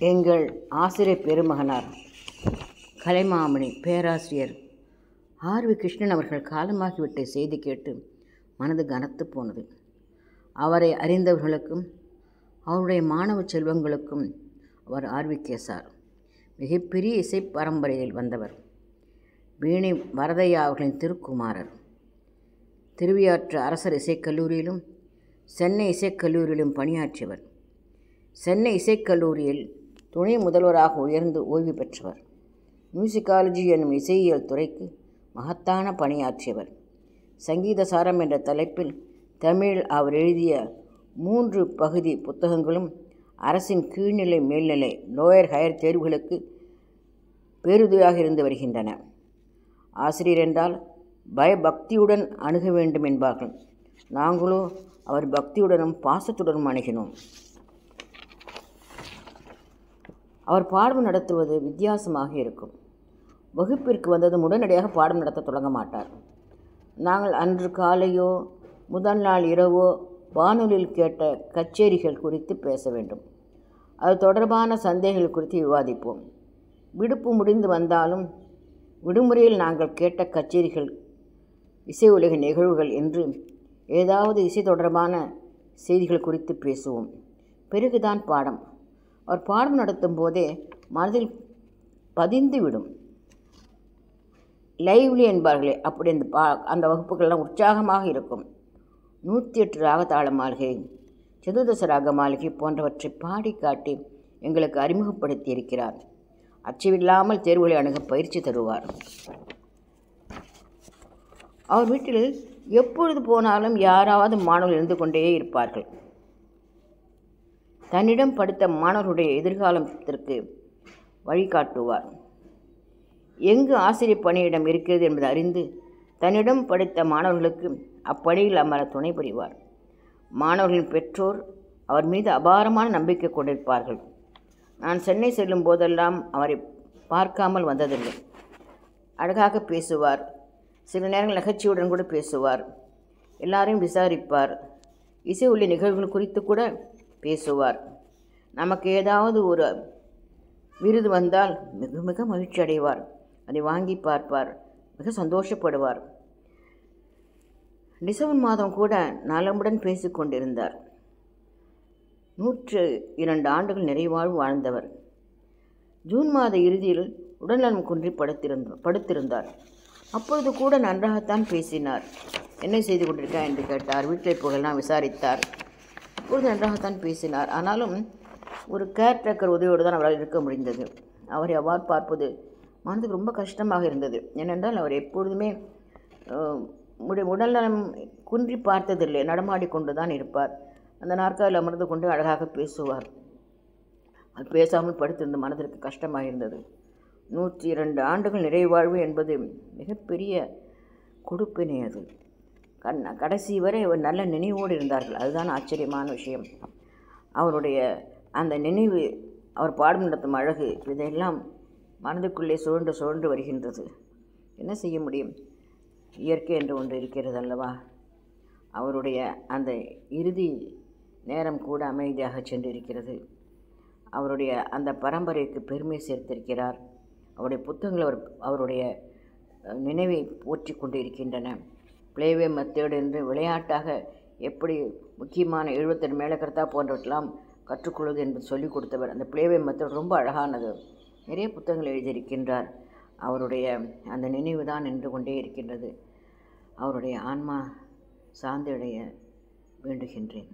எங்கள் ஆசிரியர் பெருமகனார் கலைமாமணி பேராசிரியர் ஆர்.வி. கிருஷ்ணன் அவர்கள் காலமாகிவிட்ட செய்தி கேட்டு மனது கனத்து போனது. அவரை அறிந்தவர்களுக்கும் அவருடைய மாணவ செல்வங்களுக்கும் அவர் ஆர்.வி.கே.சார். மிகப்பெரிய இசை பரம்பரையில் வந்தவர். வீணை வரதையா அவர்களின் திருக்குமாரர். திருவியாற்று அரசர் இசைக்கல்லூரியிலும் சென்னை இசைக்கல்லூரியிலும் பணியாற்றியவர். சென்னை இசைக்கல்லூரியில் துணை முதல்வராக உயர்ந்து ஓய்வு பெற்றவர். மியூசிக்காலஜி என்னும் இசையியல் துறைக்கு மகத்தான பணியாற்றியவர். சங்கீத சாரம் என்ற தலைப்பில் தமிழில் அவர் எழுதிய 3 பகுதி புத்தகங்களும் அரசின் கீழ்நிலை மேல்நிலை லோயர் ஹையர் தேர்வுகளுக்கு பேருதவியாக இருந்து வருகின்றன. ஆசிரியர் என்றால் பயபக்தியுடன் அணுக வேண்டும் என்பார்கள். நாங்களோ அவர் பக்தியுடனும் பாசத்துடனும் அணுகினோம். அவர் பாடம் நடத்துவது வித்தியாசமாக இருக்கும். வகுப்பிற்கு வந்ததும் உடனடியாக பாடம் நடத்த தொடங்க மாட்டார். நாங்கள் அன்று காலையோ முதல் நாள் இரவோ வானொலியில் கேட்ட கச்சேரிகள் குறித்து பேச வேண்டும். அது தொடர்பான சந்தேகங்கள் குறித்து விவாதிப்போம். விடுப்பு முடிந்து வந்தாலும் விடுமுறையில் நாங்கள் கேட்ட கச்சேரிகள், இசை உலக நிகழ்வுகள் என்று ஏதாவது இசை தொடர்பான செய்திகள் குறித்து பேசுவோம். பிறகுதான் பாடம். அவர் பாடம் நடத்தும் போதே மனதில் பதிந்துவிடும். லைவ்லி என்பார்களே, அப்படி அந்த வகுப்புகள்லாம் உற்சாகமாக இருக்கும். 108 ராகதாள மாளிகை, சதுர்தச ராக மாளிகை போன்றவற்றை பாடி காட்டி எங்களுக்கு அறிமுகப்படுத்தி இருக்கிறார். அச்சமில்லாமல் தேர்வுகளை அணுக பயிற்சி தருவார். அவர் வீட்டில் எப்பொழுது போனாலும் யாராவது மாணவர்கள் இருந்து கொண்டே இருப்பார்கள். தன்னிடம் படித்த மாணவர்களுடைய எதிர்காலத்திற்கு வழிகாட்டுவார். எங்கு ஆசிரியர் பணியிடம் இருக்கிறது என்பதை அறிந்து தன்னிடம் படித்த மாணவர்களுக்கு அப்பணியில் அமர துணை புரிவார். மாணவர்களின் பெற்றோர் அவர் மீது அபாரமான நம்பிக்கை கொண்டிருப்பார்கள். நான் சென்னை செல்லும் போதெல்லாம் அவரை பார்க்காமல் வந்ததில்லை. அழகாக பேசுவார். சில நேரங்கள் நகைச்சுவையுடன் கூட பேசுவார். எல்லாரையும் விசாரிப்பார். இசை உள்ள நிகழ்வுகள் குறித்து கூட பேசுவார். நமக்கு ஏதாவது ஒரு விருது வந்தால் மிக மிக மகிழ்ச்சி அடைவார். அதை வாங்கி பார்ப்பார். மிக சந்தோஷப்படுவார். டிசம்பர் மாதம் கூட நலமுடன் பேசிக்கொண்டிருந்தார். 102 ஆண்டுகள் நிறைவாழ்வு வாழ்ந்தவர். ஜூன் மாத இறுதியில் உடல்நலம் குன்றி படுத்திருந்தார். அப்பொழுது கூட நன்றாகத்தான் பேசினார். என்ன செய்து கொண்டிருக்கா என்று கேட்டார். வீட்டில் புகழெல்லாம் விசாரித்தார். அப்பொழுது நன்றாகத்தான் பேசினார். ஆனாலும் ஒரு கேர்டேக்கர் உதவியோடு தான் அவரால் இருக்க முடிந்தது. அவரை அவ்வாறு பார்ப்பது மனதுக்கு ரொம்ப கஷ்டமாக இருந்தது. ஏனென்றால் அவர் எப்பொழுதுமே உடல்நலம் குன்றி பார்த்ததில்லை. நடமாடி கொண்டு தான் இருப்பார். அந்த நாற்காலில் அமர்ந்து கொண்டு அழகாக பேசுவார். அது பேசாமல் படுத்திருந்த மனதிற்கு கஷ்டமாக இருந்தது. 102 ஆண்டுகள் நிறைவாழ்வு என்பது மிகப்பெரிய கொடுப்பினை. அது கடைசி வரை அவர் நல்ல நினைவோடு இருந்தார்கள். அதுதான் ஆச்சரியமான விஷயம். அவருடைய அந்த நினைவு, அவர் பாடம் நடத்தும் அழகு, இதையெல்லாம் மனதுக்குள்ளே சுழன்று வருகின்றது. என்ன செய்ய முடியும்? இயற்கை என்று ஒன்று இருக்கிறது அல்லவா? அவருடைய அந்த இறுதி நேரம் கூட அமைதியாக சென்றிருக்கிறது. அவருடைய அந்த பரம்பரைக்கு பெருமை சேர்த்திருக்கிறார். அவருடைய புத்தகங்கள் அவருடைய நினைவை போற்றி கொண்டு இருக்கின்றன. பிளேவே மெத்தேடு என்று விளையாட்டாக எப்படி முக்கியமான 72 மேலக்கர்த்தா போன்றவற்றெல்லாம் கற்றுக்கொள்வது என்பது சொல்லிக் கொடுத்தவர். அந்த பிளேவே மெத்தேடு ரொம்ப அழகானது. நிறைய புத்தகங்கள் எழுதியிருக்கின்றார். அவருடைய அந்த நினைவு தான் நின்று கொண்டே இருக்கின்றது. அவருடைய ஆன்மா சார்ந்தடைய வேண்டுகின்றேன்.